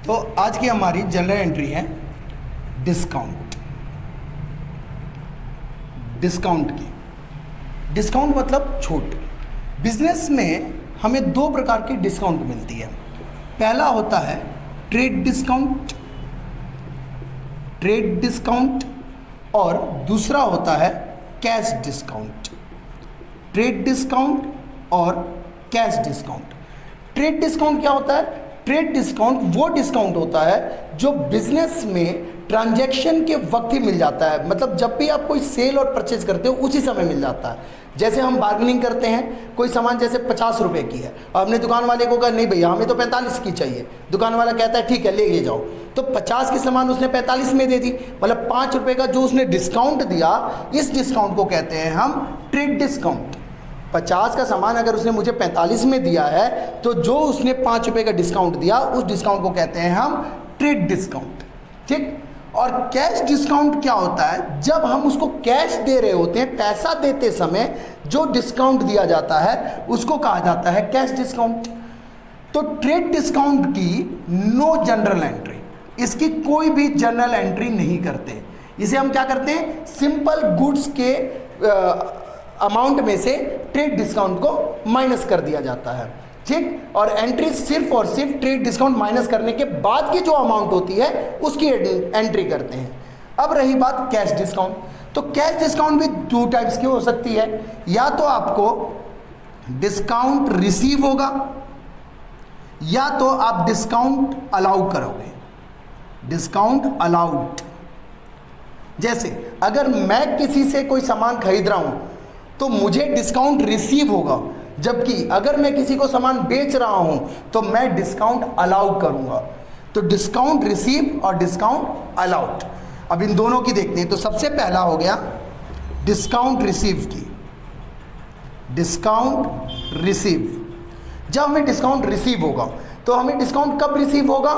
तो आज की हमारी जनरल एंट्री है डिस्काउंट। डिस्काउंट की, डिस्काउंट मतलब छूट। बिजनेस में हमें दो प्रकार की डिस्काउंट मिलती है। पहला होता है ट्रेड डिस्काउंट, और दूसरा होता है कैश डिस्काउंट। ट्रेड डिस्काउंट और कैश डिस्काउंट। ट्रेड डिस्काउंट क्या होता है? ट्रेड डिस्काउंट वो डिस्काउंट होता है जो बिजनेस में ट्रांजैक्शन के वक्त ही मिल जाता है। मतलब जब भी आप कोई सेल और परचेज करते हो उसी समय मिल जाता है। जैसे हम बार्गेनिंग करते हैं, कोई सामान जैसे 50 रुपए की है और हमने दुकान वाले को कहा नहीं भैया हमें तो 45 की चाहिए, दुकान वाला कहता है ठीक है ले जाओ, तो 50 की सामान उसने 45 में दे दी, मतलब 5 रुपए का जो उसने डिस्काउंट दिया, इस डिस्काउंट को कहते हैं हम ट्रेड डिस्काउंट। 50 का सामान अगर उसने मुझे 45 में दिया है तो जो उसने 5 रुपए का डिस्काउंट दिया उस डिस्काउंट को कहते हैं हम ट्रेड डिस्काउंट। ठीक। और कैश डिस्काउंट क्या होता है? जब हम उसको कैश दे रहे होते हैं, पैसा देते समय जो डिस्काउंट दिया जाता है उसको कहा जाता है कैश डिस्काउंट। तो ट्रेड डिस्काउंट की नो जनरल एंट्री, इसकी कोई भी जनरल एंट्री नहीं करते। इसे हम क्या करते हैं? सिंपल गुड्स के अमाउंट में से ट्रेड डिस्काउंट को माइनस कर दिया जाता है। ठीक। और एंट्री सिर्फ और सिर्फ ट्रेड डिस्काउंट माइनस करने के बाद की जो अमाउंट होती है उसकी एंट्री करते हैं। अब रही बात कैश डिस्काउंट, तो कैश डिस्काउंट भी 2 टाइप्स की हो सकती है। या तो आपको डिस्काउंट रिसीव होगा या तो आप डिस्काउंट अलाउ करोगे। डिस्काउंट अलाउड, जैसे अगर मैं किसी से कोई सामान खरीद रहा हूं तो मुझे डिस्काउंट रिसीव होगा, जबकि अगर मैं किसी को सामान बेच रहा हूं तो मैं डिस्काउंट अलाउ करूंगा। तो डिस्काउंट रिसीव और डिस्काउंट अलाउड, अब इन दोनों की देखते हैं। तो सबसे पहला हो गया डिस्काउंट रिसीव की। डिस्काउंट रिसीव, जब हमें डिस्काउंट रिसीव होगा तो हमें डिस्काउंट कब रिसीव होगा?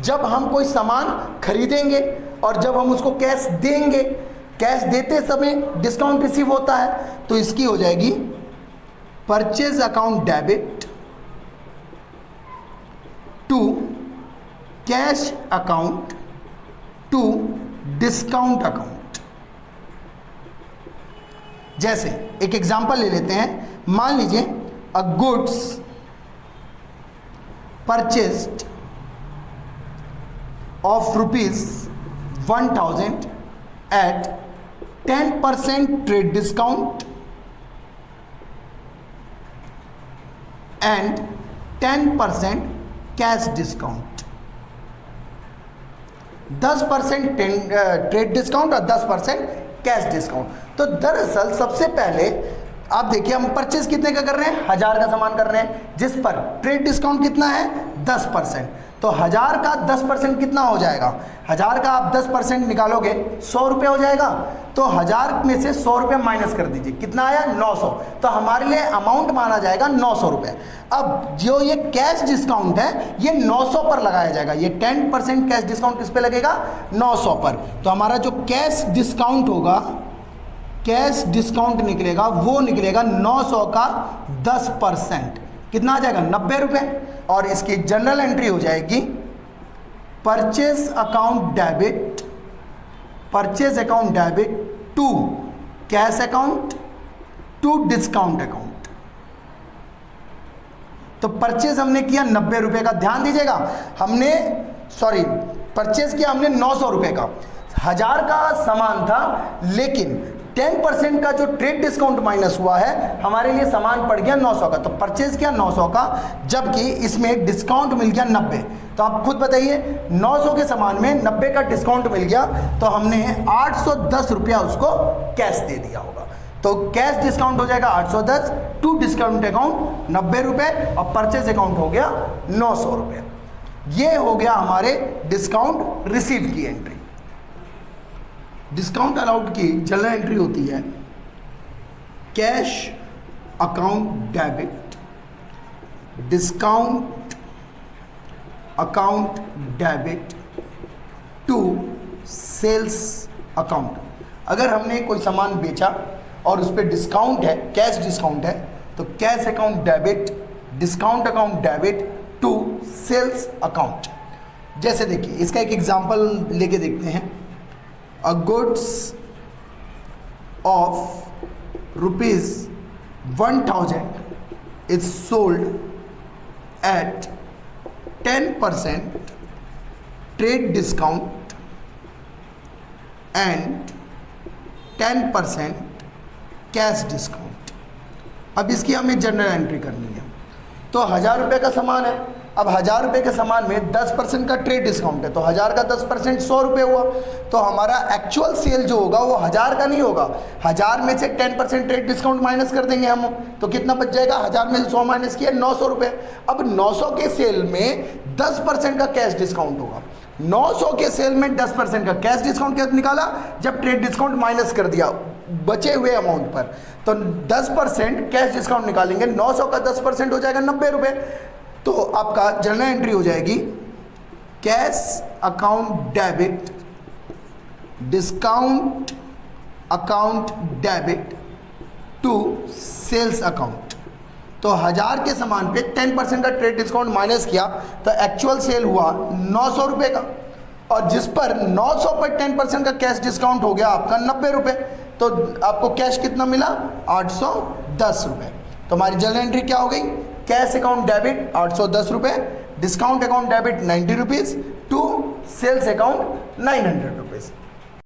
जब हम कोई सामान खरीदेंगे और जब हम उसको कैश देंगे, कैश देते समय डिस्काउंट रिसीव होता है। तो इसकी हो जाएगी purchase account debit to cash account to discount account. जैसे एक एग्जांपल ले लेते हैं, मान लीजिए a goods purchased of ₹1000 at 10% trade discount and 10% cash discount. 10% trade discount और 10% कैश डिस्काउंट। तो दरअसल सबसे पहले आप देखिए हम परचेज कितने का कर रहे हैं? 1000 का सामान कर रहे हैं, जिस पर ट्रेड डिस्काउंट कितना है? 10%। तो 1000 का 10% कितना हो जाएगा? 1000 का आप 10% निकालोगे 100 रुपये हो जाएगा। तो 1000 में से 100 रुपये माइनस कर दीजिए, कितना आया? 900। तो हमारे लिए अमाउंट माना जाएगा 900 रुपये। अब जो ये कैश डिस्काउंट है ये 900 पर लगाया जाएगा। ये 10% कैश डिस्काउंट किस पे लगेगा? 900 पर। तो हमारा जो कैश डिस्काउंट होगा, कैश डिस्काउंट निकलेगा, वो निकलेगा 900 का 10%। कितना आ जाएगा? 90 रुपये। और इसकी जनरल एंट्री हो जाएगी purchase account debit, purchase account debit to cash account to discount account. तो परचेज हमने किया 90 रुपये का, ध्यान दीजिएगा, हमने परचेज किया हमने 900 रुपये का, 1000 का सामान था, लेकिन 10% का जो ट्रेड डिस्काउंट माइनस हुआ है हमारे लिए सामान पड़ गया 900 का। तो परचेज किया 900 का, जबकि इसमें डिस्काउंट मिल गया 90। तो आप खुद बताइए 900 के सामान में 90 का डिस्काउंट मिल गया तो हमने 810 रुपया उसको कैश दे दिया होगा। तो कैश डिस्काउंट हो जाएगा 810 टू डिस्काउंट अकाउंट 90 रुपये और परचेज अकाउंट हो गया 900 रुपये। ये हो गया हमारे डिस्काउंट रिसीव की एंट्री। डिस्काउंट अलाउड की जनरल एंट्री होती है cash account debit, discount account debit to sales account. अगर हमने कोई सामान बेचा और उस पर डिस्काउंट है, कैश डिस्काउंट है, तो cash account debit, discount account debit to sales account. जैसे देखिए इसका एक एग्जांपल लेके देखते हैं। A goods of ₹1000 is sold at 10% trade discount and 10% cash discount. अब इसकी हमें जनरल एंट्री करनी है। तो 1000 रुपये का सामान है, अब 1000 रुपये के सामान में 10% का ट्रेड डिस्काउंट है, तो 1000 का 10% 100 रुपये हुआ। तो हमारा एक्चुअल सेल जो होगा वो 1000 का नहीं होगा, 1000 में से 10% ट्रेड डिस्काउंट माइनस कर देंगे हम, तो कितना बच जाएगा, 1000 में से 100 माइनस किया 900 रुपये। अब 900 के सेल में 10% का कैश डिस्काउंट होगा। 900 के सेल में 10% का कैश डिस्काउंट कैसे निकाला, जब ट्रेड डिस्काउंट माइनस कर दिया बचे हुए अमाउंट पर, तो 10% कैश डिस्काउंट निकालेंगे, 900 का 10% हो जाएगा 90 रुपये। तो आपका जनरल एंट्री हो जाएगी cash account debit discount account debit to sales account. तो 1000 के सामान पे 10% का ट्रेड डिस्काउंट माइनस किया तो एक्चुअल सेल हुआ 900 रुपये का, और जिस पर 900 पर 10% का कैश डिस्काउंट हो गया आपका 90 रुपये, तो आपको कैश कितना मिला, 810 रुपये। तो हमारी जनरल एंट्री क्या हो गई, कैश अकाउंट डेबिट 810 रुपये, discount account debit 90 rupees to sales account 900 रुपये।